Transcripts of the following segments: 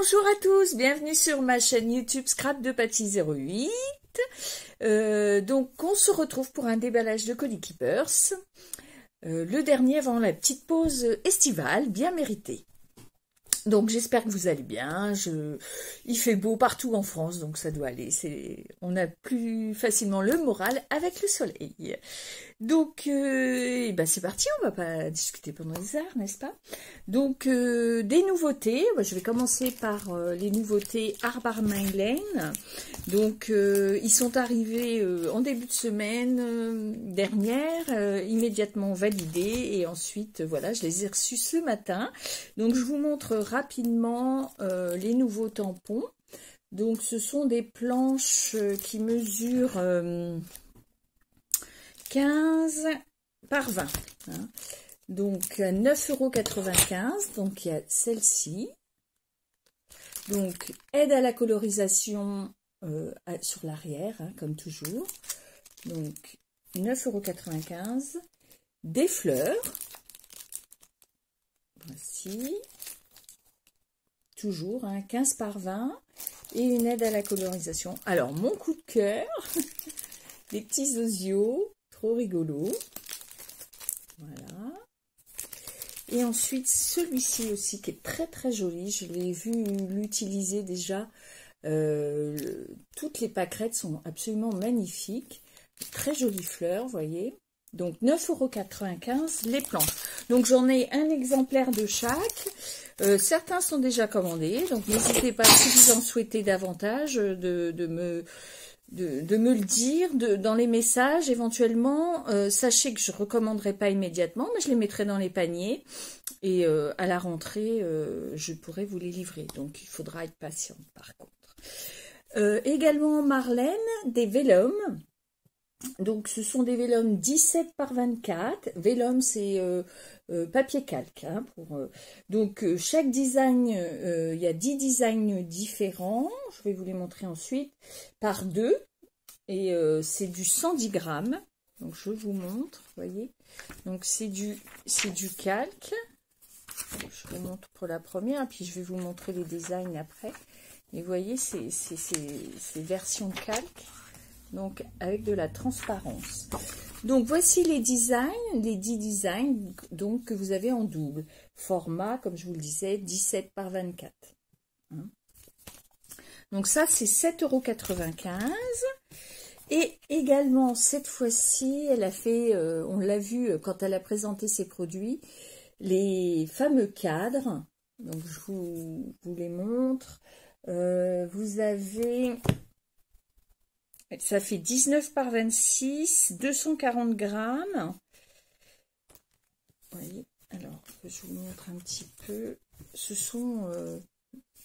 Bonjour à tous, bienvenue sur ma chaîne YouTube Scrap de Patty 08. Donc on se retrouve pour un déballage de Colis Keepers, le dernier avant la petite pause estivale, bien méritée. Donc j'espère que vous allez bien, il fait beau partout en France, donc ça doit aller, on a plus facilement le moral avec le soleil. Donc c'est parti, on va pas discuter pendant des heures, n'est-ce pas? Donc des nouveautés, je vais commencer par les nouveautés Arbarmain Lane. Donc ils sont arrivés en début de semaine dernière, immédiatement validés, et ensuite voilà, je les ai reçus ce matin. Donc je vous montre rapidement les nouveaux tampons. Donc ce sont des planches qui mesurent 15 par 20. Hein. Donc 9,95 €. Donc il y a celle-ci. Donc aide à la colorisation sur l'arrière, hein, comme toujours. Donc 9,95 €. Des fleurs. Voici. Toujours, hein, 15 par 20. Et une aide à la colorisation. Alors, mon coup de cœur, les petits osios, trop rigolo. Voilà. Et ensuite, celui-ci aussi, qui est très très joli. Je l'ai vu l'utiliser déjà. Toutes les pâquerettes sont absolument magnifiques. Très jolies fleurs, vous voyez. Donc 9,95 € les planches. Donc j'en ai un exemplaire de chaque. Certains sont déjà commandés. Donc n'hésitez pas, si vous en souhaitez davantage, de me le dire dans les messages éventuellement. Sachez que je ne recommanderai pas immédiatement, mais je les mettrai dans les paniers. Et à la rentrée, je pourrai vous les livrer. Donc il faudra être patiente par contre. Également Marlène, des vélums. Donc ce sont des vélums 17 par 24. Vélum c'est papier calque. Hein, donc chaque design, il y a 10 designs différents. Je vais vous les montrer ensuite. Par 2. Et c'est du 110 grammes. Donc je vous montre, vous voyez. Donc c'est du calque. Je vous montre pour la première, puis je vais vous montrer les designs après. Et vous voyez, c'est version calque. Donc avec de la transparence. Donc voici les designs, les 10 designs donc, que vous avez en double. Format, comme je vous le disais, 17 par 24. Hein. Donc ça, c'est 7,95 €. Et également, cette fois-ci, elle a fait, on l'a vu quand elle a présenté ses produits, les fameux cadres. Donc je vous les montre. Vous avez... Ça fait 19 par 26, 240 grammes. Vous voyez, alors je vous montre un petit peu. Ce sont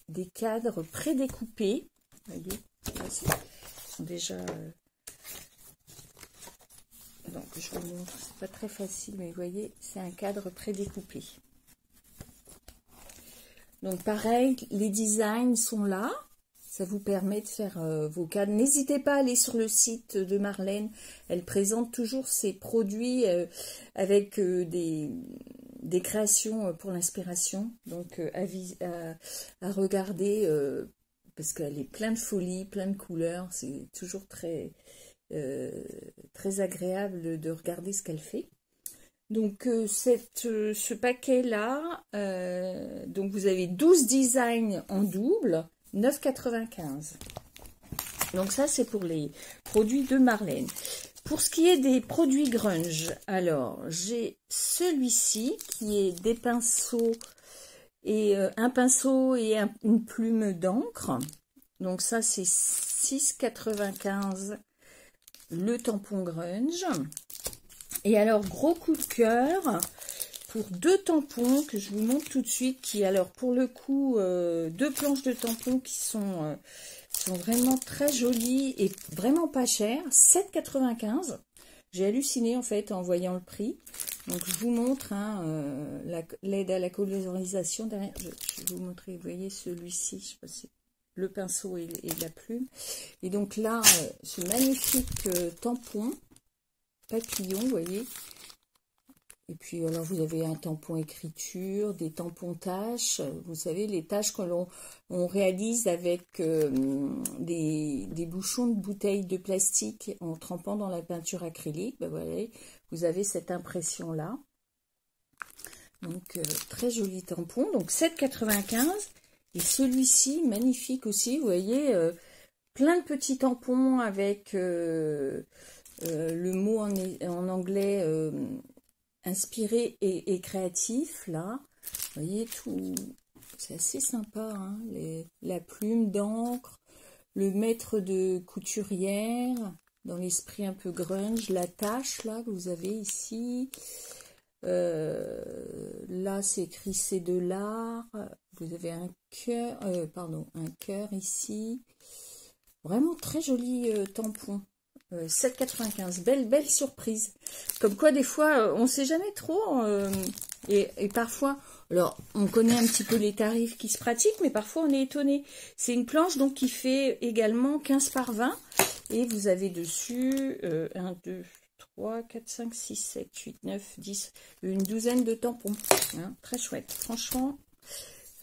des cadres prédécoupés. Vous voyez, là, ils sont déjà... Donc je vous montre, c'est pas très facile, mais vous voyez, c'est un cadre prédécoupé. Donc pareil, les designs sont là. Ça vous permet de faire vos cadres. N'hésitez pas à aller sur le site de Marlène. Elle présente toujours ses produits avec des créations pour l'inspiration. Donc à regarder parce qu'elle est pleine de folie, plein de couleurs. C'est toujours très agréable de regarder ce qu'elle fait. Donc ce paquet-là, donc vous avez 12 designs en double. 9,95 €. Donc ça, c'est pour les produits de Marlène. Pour ce qui est des produits grunge, alors j'ai celui-ci qui est des pinceaux et un pinceau et une plume d'encre. Donc ça, c'est 6,95 € le tampon grunge. Et alors, gros coup de cœur pour 2 tampons que je vous montre tout de suite, qui alors pour le coup 2 planches de tampons qui sont vraiment très jolies et vraiment pas chères, 7,95 €. J'ai halluciné en fait en voyant le prix. Donc je vous montre hein, l'aide à la colorisation derrière. Je vais vous montrer, vous voyez celui-ci, je sais pas si le pinceau et la plume. Et donc là, ce magnifique tampon papillon, vous voyez. Et puis, alors, vous avez un tampon écriture, des tampons tâches. Vous savez, les tâches que on réalise avec des bouchons de bouteilles de plastique en trempant dans la peinture acrylique. Ben, voilà, vous avez cette impression-là. Donc, très joli tampon. Donc, 7,95. Et celui-ci, magnifique aussi. Vous voyez, plein de petits tampons avec le mot en anglais inspiré et créatif, là. Vous voyez, tout, c'est assez sympa, hein, la plume d'encre, le maître de couturière, dans l'esprit un peu grunge, la tache, là, que vous avez ici. Là, c'est écrit c'est de l'art. Vous avez un cœur, un cœur ici. Vraiment très joli tampon. 7,95. Belle surprise. Comme quoi, des fois, on ne sait jamais trop. Et parfois, alors, on connaît un petit peu les tarifs qui se pratiquent, mais parfois, on est étonné. C'est une planche donc qui fait également 15 par 20. Et vous avez dessus 1, 2, 3, 4, 5, 6, 7, 8, 9, 10, une douzaine de tampons. Hein, très chouette. Franchement,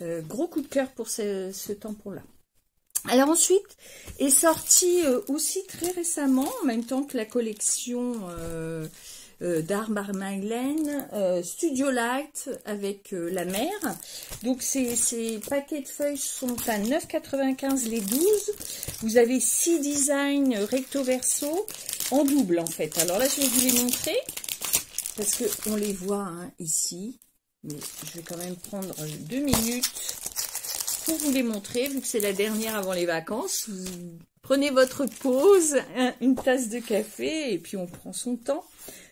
gros coup de cœur pour ce tampon-là. Alors ensuite, est sorti aussi très récemment, en même temps que la collection d'Art by Maylen, Studio Light avec la mer. Donc ces paquets de feuilles sont à 9,95 les 12. Vous avez 6 designs recto verso en double en fait. Alors là, je vais vous les montrer parce qu'on les voit hein, ici. Mais je vais quand même prendre 2 minutes pour vous les montrer, vu que c'est la dernière avant les vacances. Vous prenez votre pause, une tasse de café, et puis on prend son temps.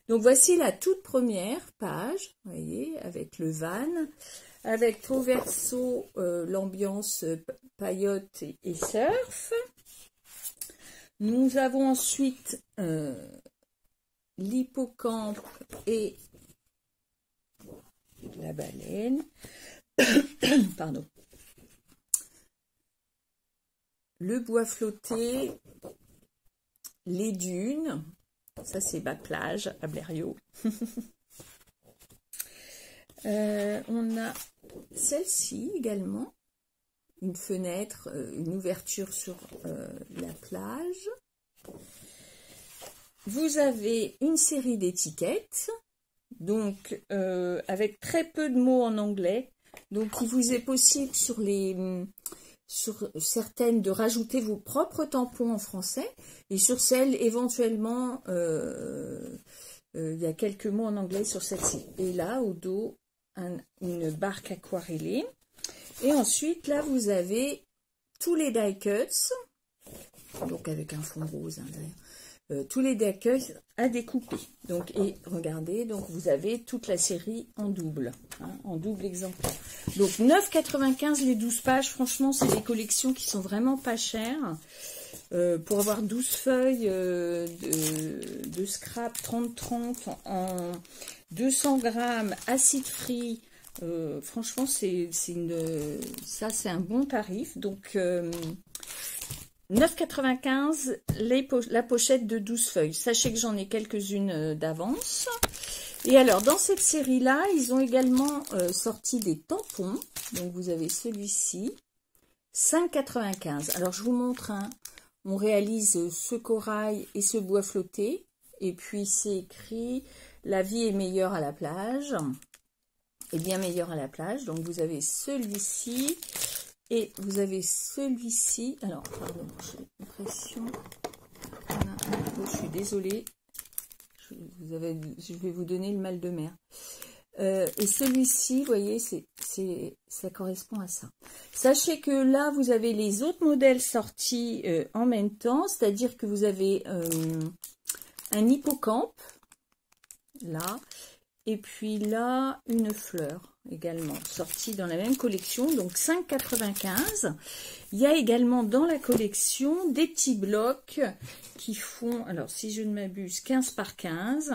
Donc voici la toute première page, vous voyez, avec le van, avec au verso l'ambiance paillote et surf. Nous avons ensuite l'hippocampe et la baleine. Pardon. Le bois flotté, les dunes, ça c'est ma plage à Blériot. On a celle-ci également, une fenêtre, une ouverture sur la plage. Vous avez une série d'étiquettes, donc avec très peu de mots en anglais. Donc il vous est possible sur certaines de rajouter vos propres tampons en français et sur celles éventuellement il y a quelques mots en anglais sur celle-ci. Et là au dos une barque aquarellée et ensuite là vous avez tous les die cuts donc avec un fond rose hein, d'ailleurs. Tous les die cuts à découper. Donc, et regardez, donc vous avez toute la série en double, hein, en double exemplaire. Donc 9,95 les 12 pages, franchement, c'est des collections qui sont vraiment pas chères. Pour avoir 12 feuilles de scrap 30-30 en 200 grammes, acide free, franchement, ça c'est un bon tarif. Donc 9,95 la pochette de 12 feuilles. Sachez que j'en ai quelques-unes d'avance. Et alors, dans cette série-là, ils ont également sorti des tampons. Donc, vous avez celui-ci, 5,95. Alors, je vous montre un. On réalise ce corail et ce bois flotté. Et puis, c'est écrit « La vie est meilleure à la plage ». Et bien meilleure à la plage. Donc, vous avez celui-ci. Et vous avez celui-ci, alors, pardon, j'ai l'impression, je suis désolée, je vais vous donner le mal de mer. Et celui-ci, vous voyez, ça correspond à ça. Sachez que là, vous avez les autres modèles sortis en même temps, c'est-à-dire que vous avez un hippocampe, là, et puis là, une fleur également, sortie dans la même collection, donc 5,95. Il y a également dans la collection des petits blocs qui font, alors si je ne m'abuse, 15 par 15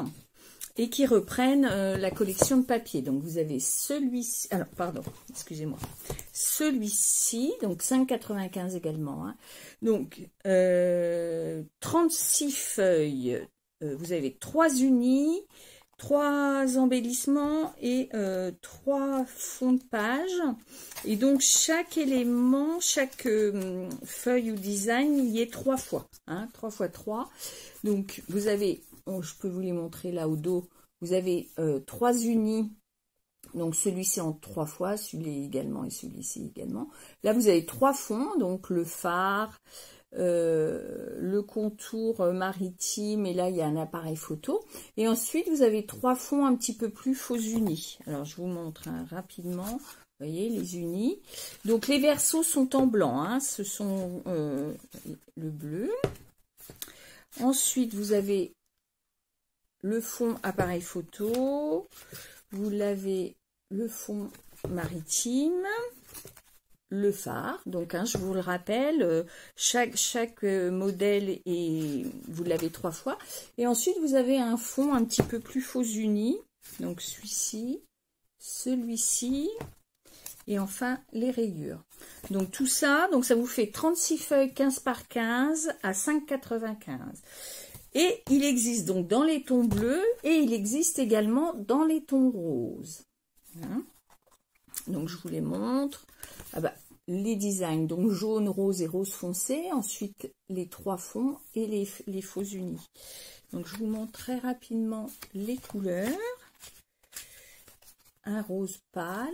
et qui reprennent la collection de papier. Donc vous avez celui-ci, alors pardon, excusez-moi, celui-ci, donc 5,95 également. Hein. Donc 36 feuilles, vous avez 3 unis, 3 embellissements et 3 fonds de page. Et donc, chaque élément, chaque feuille ou design, il y est 3 fois. Hein, 3 fois 3. Donc, vous avez, je peux vous les montrer là au dos, vous avez 3 unis. Donc, celui-ci en 3 fois, celui-là également et celui-ci également. Là, vous avez 3 fonds, donc le phare, le contour maritime, et là il y a un appareil photo, et ensuite vous avez 3 fonds un petit peu plus faux unis. Alors je vous montre hein, rapidement, vous voyez les unis, donc les versos sont en blanc, hein, ce sont le bleu. Ensuite vous avez le fond appareil photo, vous l'avez le fond maritime, le phare, donc hein, je vous le rappelle, chaque modèle et vous l'avez 3 fois, et ensuite vous avez un fond un petit peu plus faux uni, donc celui-ci, et enfin les rayures. Donc tout ça, donc ça vous fait 36 feuilles 15 par 15 à 5,95. Et il existe donc dans les tons bleus et il existe également dans les tons roses. Hein, donc je vous les montre. Ah bah, les designs, donc jaune, rose et rose foncé, ensuite les 3 fonds et les faux unis. Donc je vous montre très rapidement les couleurs. Un rose pâle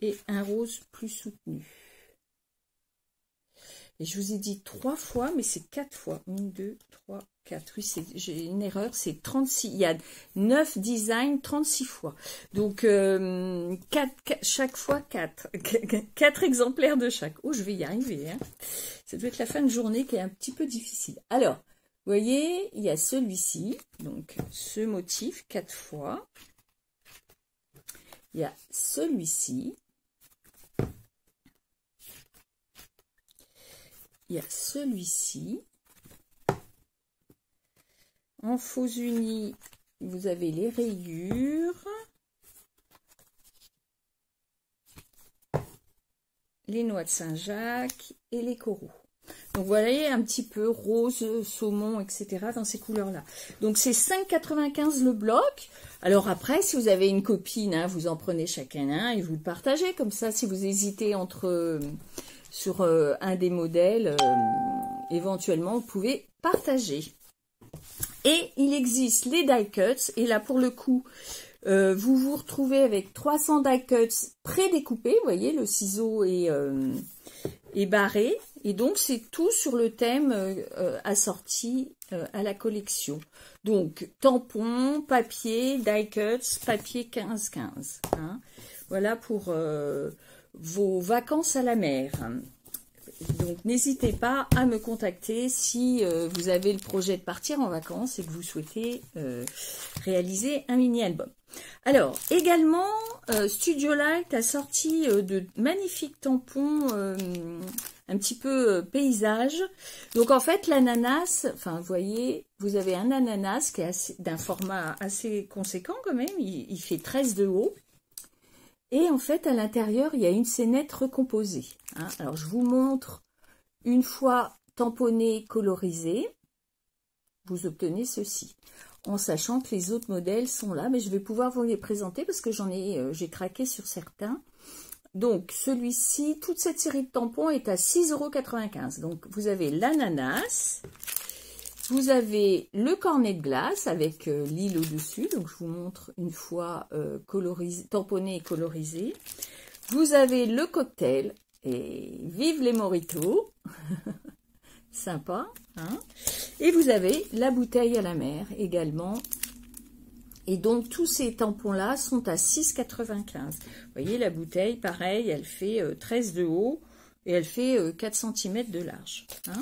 et un rose plus soutenu. Et je vous ai dit 3 fois, mais c'est 4 fois. 1, 2, 3, 4. Oui, j'ai une erreur, c'est 36. Il y a 9 designs, 36 fois. Donc, chaque fois 4. 4 exemplaires de chaque. Oh, je vais y arriver. Hein. Ça doit être la fin de journée qui est un petit peu difficile. Alors, vous voyez, il y a celui-ci. Donc, ce motif 4 fois. Il y a celui-ci. Il y a celui-ci. En faux uni, vous avez les rayures, les noix de Saint-Jacques et les coraux. Donc, vous voyez un petit peu rose, saumon, etc. dans ces couleurs-là. Donc, c'est 5,95 le bloc. Alors après, si vous avez une copine, hein, vous en prenez chacun un et vous le partagez. Comme ça, si vous hésitez entre... sur un des modèles, éventuellement, vous pouvez partager. Et il existe les die cuts, et là, pour le coup, vous vous retrouvez avec 300 die cuts prédécoupés, vous voyez, le ciseau est barré, et donc c'est tout sur le thème assorti à la collection. Donc, tampons, papier, die cuts, papier 15-15. Hein. Voilà pour... vos vacances à la mer. Donc, n'hésitez pas à me contacter si vous avez le projet de partir en vacances et que vous souhaitez réaliser un mini-album. Alors, également, Studio Light a sorti de magnifiques tampons un petit peu paysage. Donc, en fait, l'ananas, enfin, vous voyez, vous avez un ananas qui est d'un format assez conséquent quand même. Il fait 13 de haut. Et en fait, à l'intérieur, il y a une scénette recomposée. Hein. Alors, je vous montre, une fois tamponné, colorisé, vous obtenez ceci. En sachant que les autres modèles sont là, mais je vais pouvoir vous les présenter parce que j'ai craqué sur certains. Donc, celui-ci, toute cette série de tampons est à 6,95 €. Donc, vous avez l'ananas. Vous avez le cornet de glace avec l'île au-dessus, donc je vous montre une fois tamponné et colorisé. Vous avez le cocktail, et vive les mojitos, sympa. Hein, et vous avez la bouteille à la mer également. Et donc tous ces tampons-là sont à 6,95 €. Vous voyez la bouteille, pareil, elle fait 13 de haut et elle fait 4 cm de large. Hein.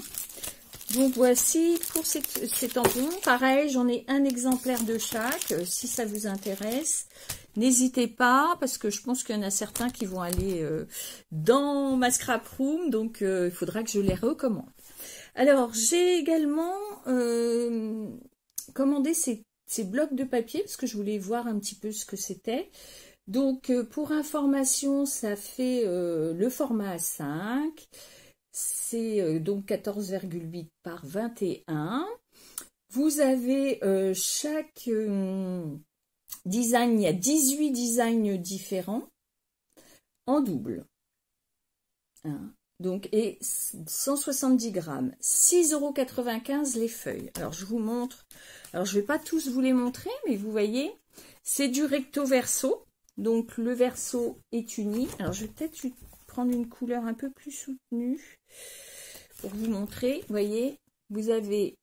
Donc voici pour ces tampons, pareil, j'en ai un exemplaire de chaque, si ça vous intéresse, n'hésitez pas, parce que je pense qu'il y en a certains qui vont aller dans ma scrap room, donc il faudra que je les recommande. Alors, j'ai également commandé ces blocs de papier, parce que je voulais voir un petit peu ce que c'était. Donc, pour information, ça fait le format A5. C'est donc 14,8 par 21. Vous avez chaque design, il y a 18 designs différents en double. Hein. Donc, et 170 grammes, 6,95 € les feuilles. Alors, je vous montre. Alors, je ne vais pas tous vous les montrer, mais vous voyez, c'est du recto verso. Donc, le verso est uni. Alors, je vais peut-être prendre une couleur un peu plus soutenue pour vous montrer. Vous voyez, vous avez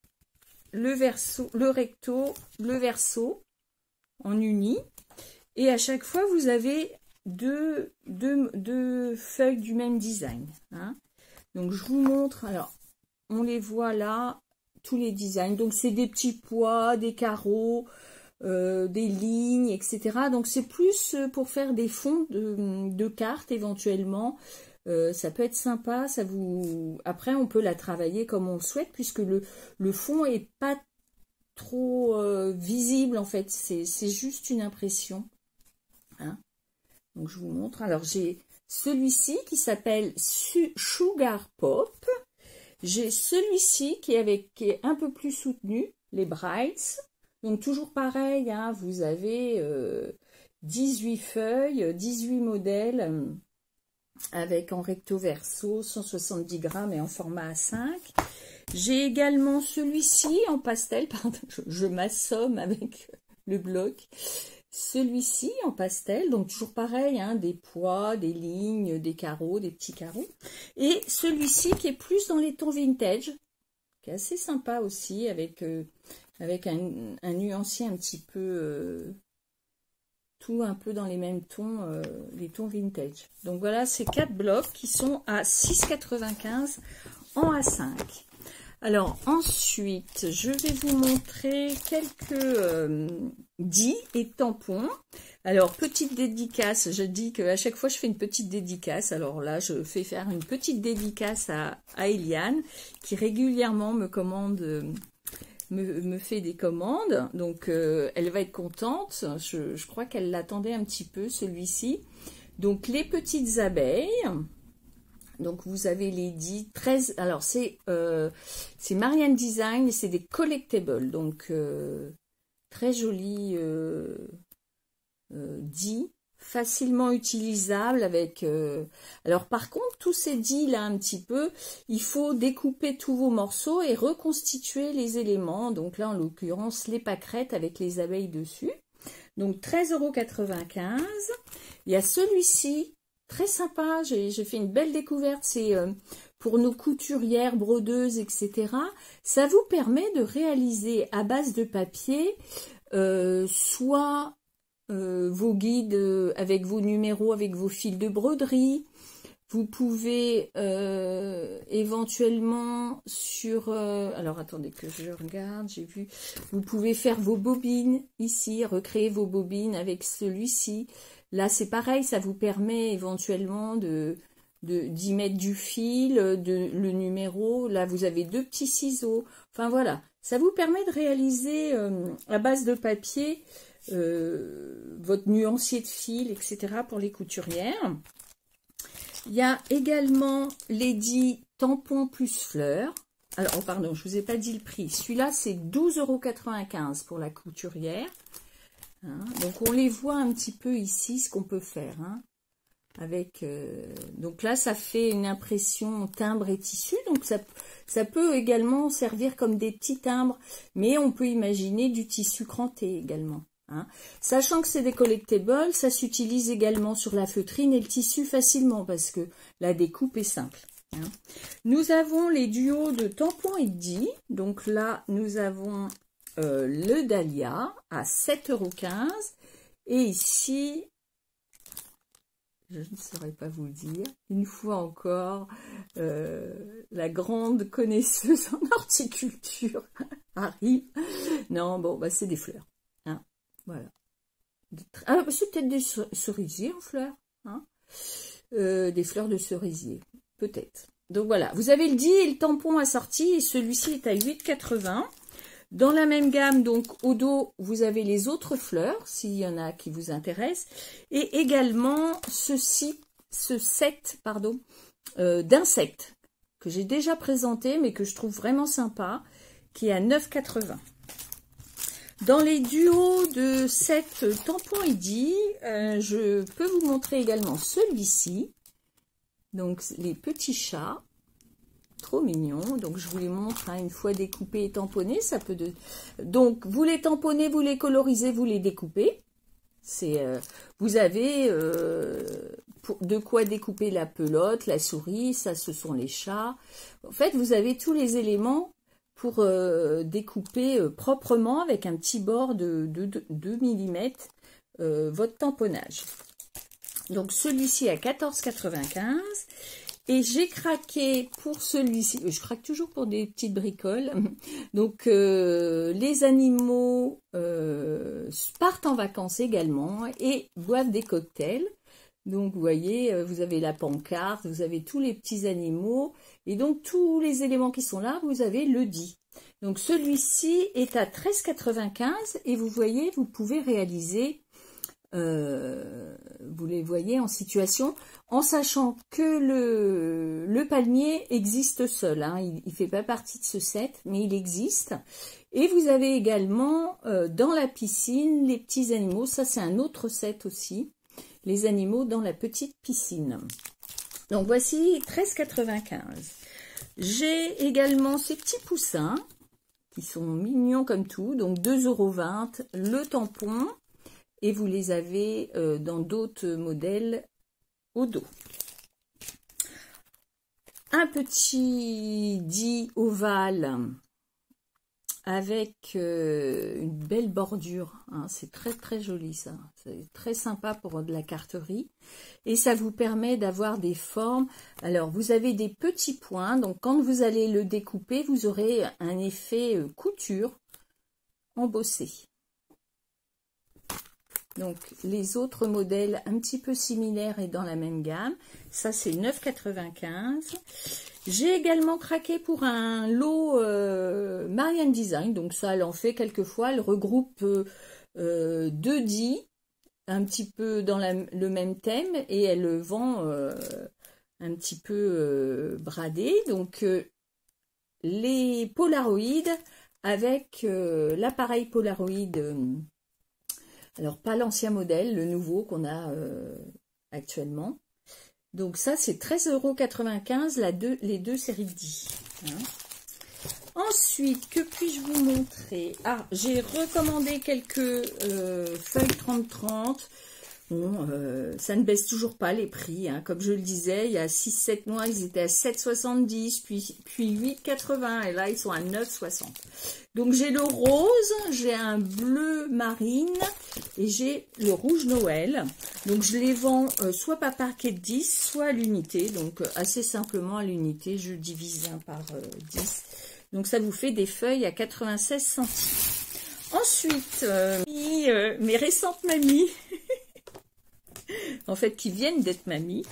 le verso, le recto, le verso en uni. Et à chaque fois, vous avez deux feuilles du même design. Hein. Donc, je vous montre. Alors, on les voit là, tous les designs. Donc, c'est des petits pois, des carreaux, des lignes, etc. Donc, c'est plus pour faire des fonds de cartes éventuellement. Ça peut être sympa. Ça vous... Après, on peut la travailler comme on le souhaite puisque le fond est pas trop visible en fait. C'est juste une impression. Hein. Donc, je vous montre. Alors, j'ai celui-ci qui s'appelle Sugar Pop. J'ai celui-ci qui est un peu plus soutenu, les Brights. Donc, toujours pareil, hein, vous avez 18 feuilles, 18 modèles avec en recto verso, 170 grammes et en format A5. J'ai également celui-ci en pastel, pardon, je m'assomme avec le bloc. Celui-ci en pastel, donc toujours pareil, hein, des pois, des lignes, des carreaux, des petits carreaux. Et celui-ci qui est plus dans les tons vintage, qui est assez sympa aussi, avec un nuancier un petit peu, tout un peu dans les mêmes tons, les tons vintage. Donc voilà, ces 4 blocs qui sont à 6,95 € en A5. Alors ensuite, je vais vous montrer quelques dis et tampons. Alors, petite dédicace, je dis qu'à chaque fois je fais une petite dédicace. Alors là, je fais faire une petite dédicace à Eliane, qui régulièrement me commande, me fait des commandes. Donc, elle va être contente. Je crois qu'elle l'attendait un petit peu, celui-ci. Donc, les petites abeilles. Donc, vous avez les 13. Alors, c'est Marianne Design et c'est des collectibles. Donc, très joli 10, facilement utilisable avec... Alors, par contre, tous ces 10 là, un petit peu, il faut découper tous vos morceaux et reconstituer les éléments. Donc là, en l'occurrence, les pâquerettes avec les abeilles dessus. Donc, 13,95 €. Il y a celui-ci. Très sympa, j'ai fait une belle découverte, c'est pour nos couturières, brodeuses, etc. Ça vous permet de réaliser à base de papier soit vos guides avec vos numéros, avec vos fils de broderie. Vous pouvez éventuellement sur... alors attendez que je regarde, j'ai vu. Vous pouvez faire vos bobines ici, recréer vos bobines avec celui-ci. Là, c'est pareil, ça vous permet éventuellement d'y mettre du fil, le numéro. Là, vous avez 2 petits ciseaux. Enfin, voilà. Ça vous permet de réaliser à base de papier votre nuancier de fil, etc. pour les couturières. Il y a également les 10 tampons plus fleurs. Alors, oh, pardon, je ne vous ai pas dit le prix. Celui-là, c'est 12,95 € pour la couturière. Hein, donc on les voit un petit peu ici ce qu'on peut faire hein, avec donc là ça fait une impression timbre et tissu, donc ça peut également servir comme des petits timbres, mais on peut imaginer du tissu cranté également hein. Sachant que c'est des collectibles, ça s'utilise également sur la feutrine et le tissu facilement parce que la découpe est simple hein. Nous avons les duos de tampons et de 10, donc là nous avons le Dahlia à 7,15 € et ici, je ne saurais pas vous le dire, une fois encore, la grande connaisseuse en horticulture arrive. Non, bon, bah, c'est des fleurs. Hein, voilà. Ah, c'est peut-être des cerisiers en fleurs. Hein, des fleurs de cerisier, peut-être. Donc voilà, vous avez le 10 et le tampon assorti et celui-ci est à 8,80 €. Dans la même gamme, donc au dos, vous avez les autres fleurs, s'il y en a qui vous intéressent. Et également ce set d'insectes que j'ai déjà présenté, mais que je trouve vraiment sympa, qui est à 9,80 €. Dans les duos de cette tampon Eddy, je peux vous montrer également celui-ci. Donc les petits chats, trop mignons. Donc je vous les montre hein, une fois découpés et tamponnés. Ça peut donc vous les tamponnez, vous les colorisez, vous les découpez. Vous avez de quoi découper la pelote, la souris, ça ce sont les chats. En fait, vous avez tous les éléments pour découper proprement avec un petit bord de 2 mm votre tamponnage. Donc celui-ci à 14,95 € et j'ai craqué pour celui-ci, je craque toujours pour des petites bricoles. Donc les animaux partent en vacances également et boivent des cocktails. Donc vous voyez, vous avez la pancarte, vous avez tous les petits animaux et donc tous les éléments qui sont là, vous avez le dit. Donc celui-ci est à 13,95 € et vous voyez, vous pouvez réaliser, vous les voyez en situation, en sachant que le palmier existe seul, hein, il ne fait pas partie de ce set, mais il existe. Et vous avez également dans la piscine les petits animaux, ça c'est un autre set aussi. Les animaux dans la petite piscine. Donc voici 13,95 €. J'ai également ces petits poussins qui sont mignons comme tout. Donc 2,20 € le tampon. Et vous les avez dans d'autres modèles au dos. Un petit dit ovale avec une belle bordure, hein. C'est très très joli ça, c'est très sympa pour de la carterie et ça vous permet d'avoir des formes. Alors vous avez des petits points, donc quand vous allez le découper, vous aurez un effet couture embossé. Donc les autres modèles un petit peu similaires et dans la même gamme, ça c'est 9,95 €. J'ai également craqué pour un lot Marianne Design, donc ça elle en fait quelquefois, elle regroupe 2 dits, un petit peu dans le même thème et elle le vend un petit peu bradé. Donc les Polaroid avec l'appareil Polaroid, alors pas l'ancien modèle, le nouveau qu'on a actuellement. Donc ça c'est 13,95 € les deux séries de 10. Hein. Ensuite, que puis-je vous montrer? Ah, j'ai recommandé quelques feuilles 30-30. Bon, ça ne baisse toujours pas les prix. Hein. Comme je le disais, il y a 6-7 mois, ils étaient à 7,70, puis 8,80 et là, ils sont à 9,60. Donc, j'ai le rose, j'ai un bleu marine et j'ai le rouge Noël. Donc, je les vends soit par paquet de 10, soit à l'unité. Donc, assez simplement à l'unité, je divise par 10. Donc, ça vous fait des feuilles à 96 centimes. Ensuite, mes récentes mamies... en fait qui viennent d'être mamies.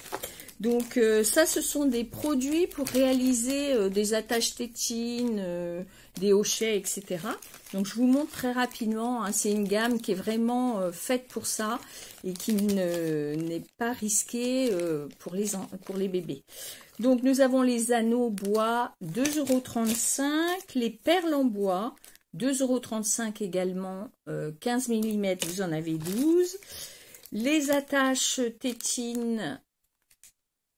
Donc ça ce sont des produits pour réaliser des attaches tétines, des hochets, etc. Donc je vous montre très rapidement, hein, c'est une gamme qui est vraiment faite pour ça et qui n'est pas risquée pour les bébés. Donc nous avons les anneaux bois 2,35 €, les perles en bois 2,35 € également, 15 mm, vous en avez 12. Les attaches tétines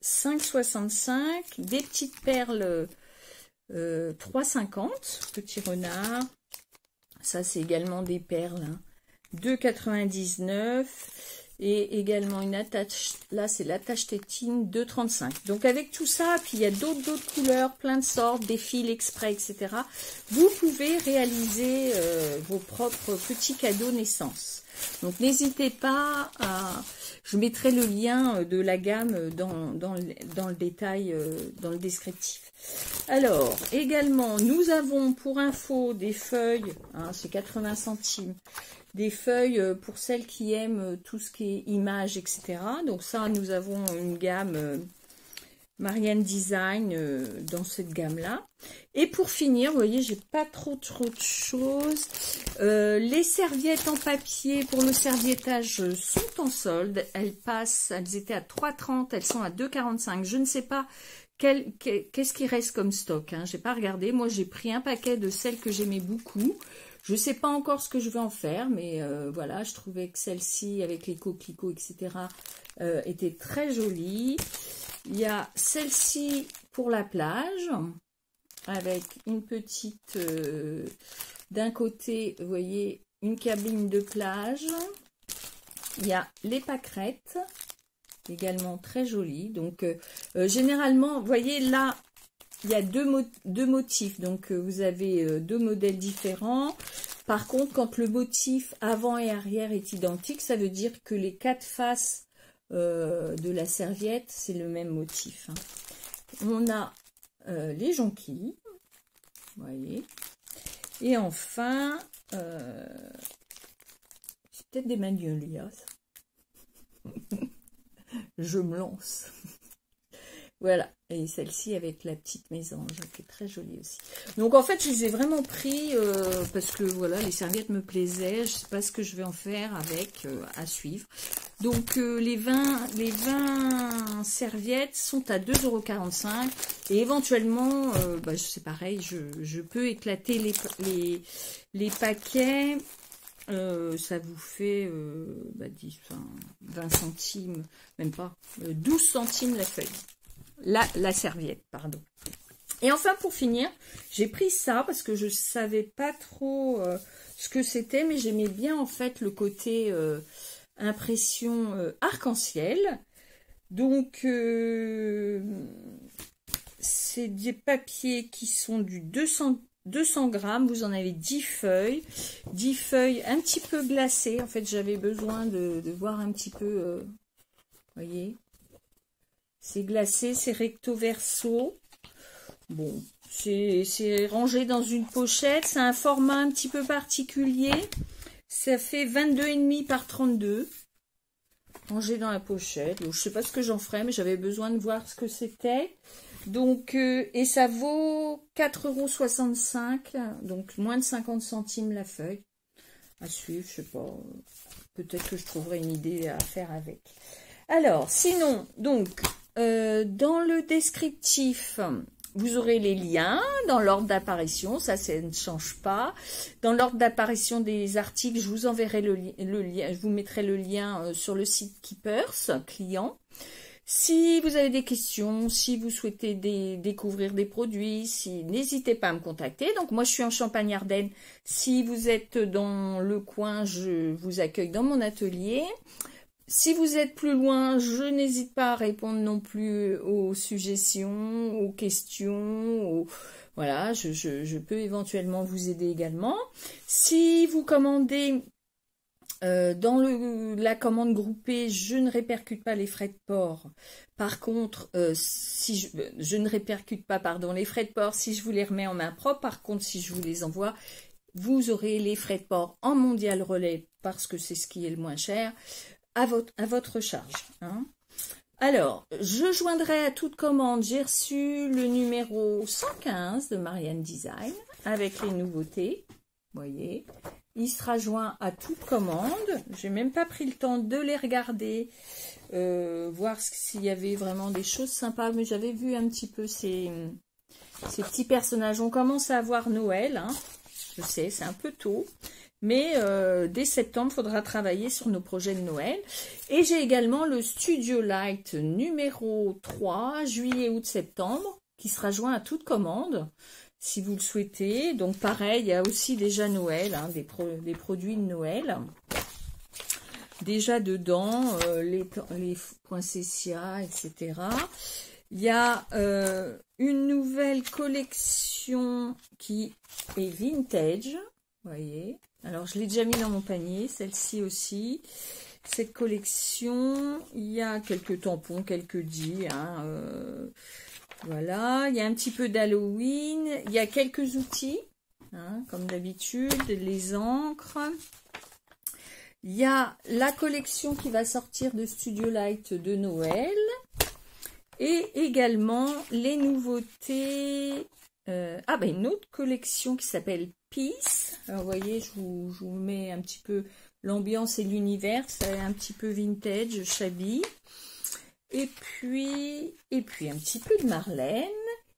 5,65 €, des petites perles 3,50 €, petit renard, ça c'est également des perles, hein, 2,99 € et également une attache, là c'est l'attache tétine 2,35 €. Donc avec tout ça, puis il y a d'autres couleurs, plein de sortes, des fils exprès, etc. Vous pouvez réaliser vos propres petits cadeaux naissance. Donc n'hésitez pas à... Je mettrai le lien de la gamme dans le détail, dans le descriptif. Alors, également, nous avons pour info des feuilles, hein, c'est 80 centimes, des feuilles pour celles qui aiment tout ce qui est images, etc. Donc ça, nous avons une gamme Marianne Design dans cette gamme-là. Et pour finir, vous voyez, j'ai pas trop de choses. Les serviettes en papier pour le serviettage sont en solde. Elles étaient à 3,30 €, elles sont à 2,45 €. Je ne sais pas qu'est-ce qui reste comme stock. Hein. J'ai pas regardé. Moi, j'ai pris un paquet de celles que j'aimais beaucoup. Je sais pas encore ce que je vais en faire, mais voilà, je trouvais que celle-ci, avec les coquelicots, etc., était très jolie. Il y a celle-ci pour la plage, avec une petite, d'un côté, vous voyez, une cabine de plage. Il y a les pâquerettes, également très jolies. Donc, généralement, vous voyez, là, il y a deux motifs. Donc, vous avez deux modèles différents. Par contre, quand le motif avant et arrière est identique, ça veut dire que les quatre faces de la serviette, c'est le même motif. Hein. On a les jonquilles, vous voyez. Et enfin, c'est peut-être des magnolias. Je me lance. Voilà, et celle-ci avec la petite mésange qui est très jolie aussi. Donc en fait, je les ai vraiment pris parce que voilà, les serviettes me plaisaient. Je ne sais pas ce que je vais en faire avec, à suivre. Donc les 20 serviettes sont à 2,45 € et éventuellement, c'est pareil, je peux éclater les paquets. Ça vous fait 20 centimes, même pas, 12 centimes la feuille. La serviette, pardon. Et enfin, pour finir, j'ai pris ça parce que je savais pas trop ce que c'était, mais j'aimais bien en fait le côté impression arc-en-ciel. Donc, c'est des papiers qui sont du 200 grammes, vous en avez 10 feuilles un petit peu glacées. En fait, j'avais besoin de voir un petit peu, voyez. C'est glacé, c'est recto verso. Bon, c'est rangé dans une pochette. C'est un format un petit peu particulier. Ça fait 22,5 par 32. Rangé dans la pochette. Donc, je sais pas ce que j'en ferai, mais j'avais besoin de voir ce que c'était. Donc, et ça vaut 4,65 €. Donc, moins de 50 centimes la feuille. À suivre, je sais pas. Peut-être que je trouverai une idée à faire avec. Alors, sinon, donc... dans le descriptif, vous aurez les liens dans l'ordre d'apparition, ça ne change pas. Dans l'ordre d'apparition des articles, je vous enverrai le lien, je vous mettrai le lien sur le site Keepers, client. Si vous avez des questions, si vous souhaitez découvrir des produits, n'hésitez pas à me contacter. Donc moi je suis en Champagne-Ardenne. Si vous êtes dans le coin, je vous accueille dans mon atelier. Si vous êtes plus loin, je n'hésite pas à répondre non plus aux suggestions, aux questions. Voilà, je peux éventuellement vous aider également. Si vous commandez dans la commande groupée, je ne répercute pas les frais de port. Par contre, je ne répercute pas, les frais de port si je vous les remets en main propre. Par contre, si je vous les envoie, vous aurez les frais de port en mondial relais parce que c'est ce qui est le moins cher. À votre charge. Hein. Alors, je joindrai à toute commande, j'ai reçu le numéro 115 de Marianne Design avec les nouveautés. Vous voyez, il sera joint à toute commande. J'ai même pas pris le temps de les regarder, voir s'il y avait vraiment des choses sympas, mais j'avais vu un petit peu ces petits personnages. On commence à avoir Noël, hein. Je sais, c'est un peu tôt. Mais dès septembre, il faudra travailler sur nos projets de Noël. Et j'ai également le Studio Light numéro 3, juillet, août, septembre, qui sera joint à toute commande, si vous le souhaitez. Donc pareil, il y a aussi déjà Noël, hein, des produits de Noël. Déjà dedans, les poinsettias, etc. Il y a une nouvelle collection qui est vintage, vous voyez. Alors, je l'ai déjà mis dans mon panier, celle-ci aussi. Cette collection, il y a quelques tampons, quelques dits. Hein, voilà, il y a un petit peu d'Halloween. Il y a quelques outils, hein, comme d'habitude, les encres. Il y a la collection qui va sortir de Studio Light de Noël. Et également les nouveautés... une autre collection qui s'appelle Peace. Alors, vous voyez, je vous mets un petit peu l'ambiance et l'univers. C'est un petit peu vintage, shabby. Et puis un petit peu de Marlène.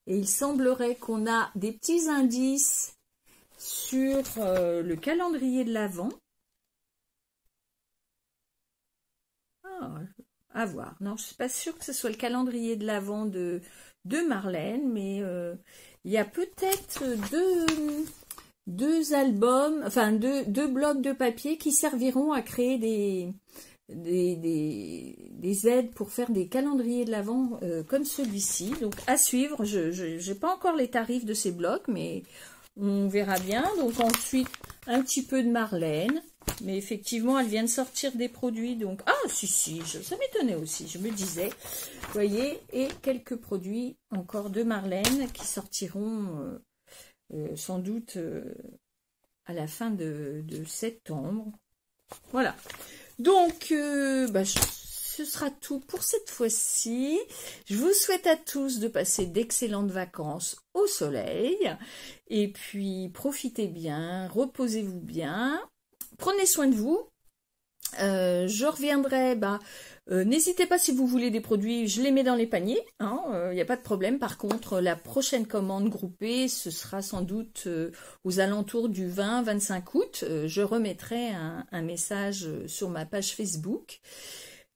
Et il semblerait qu'on a des petits indices sur le calendrier de l'Avent. À voir. Non, je suis pas sûre que ce soit le calendrier de l'Avent de Marlène, mais il y a peut-être deux albums, enfin deux blocs de papier qui serviront à créer des aides pour faire des calendriers de l'Avent comme celui-ci. Donc à suivre, je n'ai pas encore les tarifs de ces blocs, mais on verra bien. Donc ensuite, un petit peu de Marlène. Mais effectivement, elle vient de sortir des produits. Donc, ah, si, ça m'étonnait aussi. Je me disais, vous voyez, et quelques produits encore de Marlène qui sortiront sans doute à la fin de septembre. Voilà. Donc, ce sera tout pour cette fois-ci. Je vous souhaite à tous de passer d'excellentes vacances au soleil. Et puis, profitez bien, reposez-vous bien. Prenez soin de vous. Je reviendrai. N'hésitez pas si vous voulez des produits, je les mets dans les paniers. Il n'y a pas de problème. Par contre, la prochaine commande groupée, ce sera sans doute aux alentours du 20-25 août. Je remettrai un message sur ma page Facebook.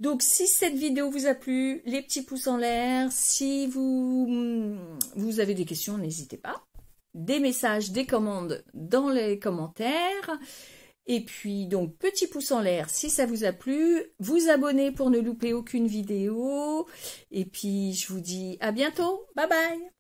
Donc, si cette vidéo vous a plu, les petits pouces en l'air. Si vous avez des questions, n'hésitez pas. Des messages, des commandes dans les commentaires. Et puis, donc, petit pouce en l'air si ça vous a plu. Vous abonnez pour ne louper aucune vidéo. Et puis, je vous dis à bientôt. Bye bye.